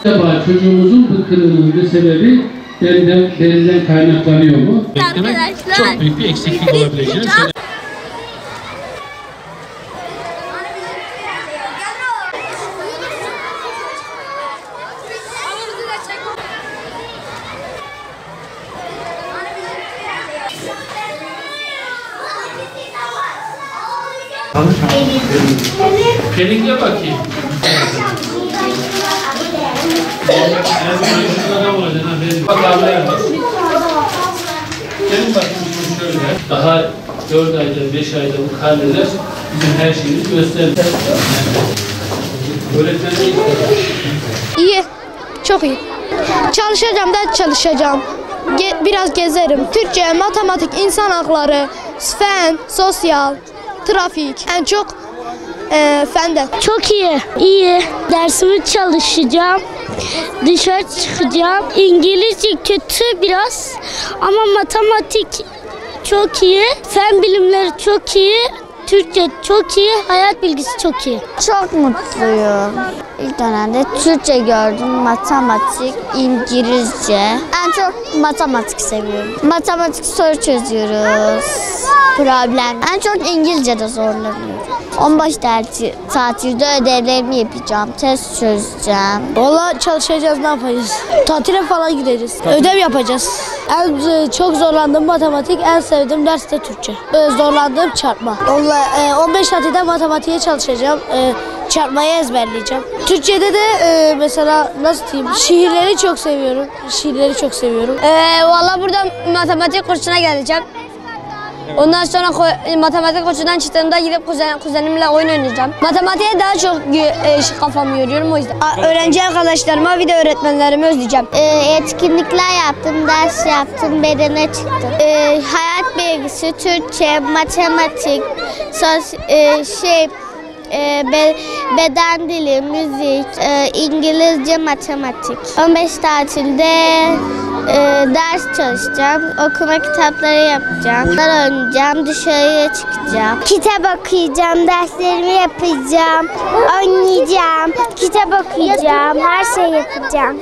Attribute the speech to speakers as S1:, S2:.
S1: Acaba çocuğumuzun bıkkınlığının bir sebebi deriden kaynaklanıyor mu?
S2: Beklemek çok büyük bir eksiklik olabileceğini söylüyor. Pelin'e bakayım. Gelin bakayım şöyle. Daha 4 ayda 5 ayda bu karneler bizim her şeyimizi gösterir. Öğretmenlik
S3: İyi, çok iyi. Çalışacağım da çalışacağım. Biraz gezerim. Türkçe, matematik, insan hakları, fen, sosyal, trafik. En çok fende.
S4: Çok iyi. İyi. Dersimi çalışacağım. Dışarı çıkacağım. İngilizce kötü biraz ama matematik çok iyi. Fen bilimleri çok iyi. Türkçe çok iyi. Hayat bilgisi çok iyi.
S5: Çok mutluyum. İlk dönemde Türkçe gördüm, matematik, İngilizce. En çok matematik seviyorum. Matematik soru çözüyoruz. Problem. En çok İngilizce'de zorlanıyorum. 15 tatilde ödevlerimi yapacağım, test çözeceğim.
S3: Vallahi çalışacağız, ne yapacağız? Tatile falan gideriz. Ödev yapacağız. En çok zorlandığım matematik, en sevdiğim ders de Türkçe. Zorlandığım çarpma. 15 tatilde matematiğe çalışacağım. Çarpmayı ezberleyeceğim. Türkçe'de de mesela nasıl diyeyim, şiirleri çok seviyorum. Şiirleri çok seviyorum.
S6: Vallahi burada matematik kursuna geleceğim. Ondan sonra matematik kursundan çıktığımda gidip kuzenimle oyun oynayacağım. Matematiğe daha çok kafamı yoruyorum o yüzden. Öğrenci arkadaşlarıma bir de öğretmenlerimi özleyeceğim.
S5: Etkinlikler yaptım, ders yaptım, bedene çıktım. Hayat bilgisi, Türkçe, matematik, beden dili, müzik, İngilizce, matematik. 15 tatilde ders çalışacağım, okuma kitapları yapacağım, oynayacağım, dışarıya çıkacağım. Kitap okuyacağım, derslerimi yapacağım, oynayacağım, kitap okuyacağım, her şeyi yapacağım.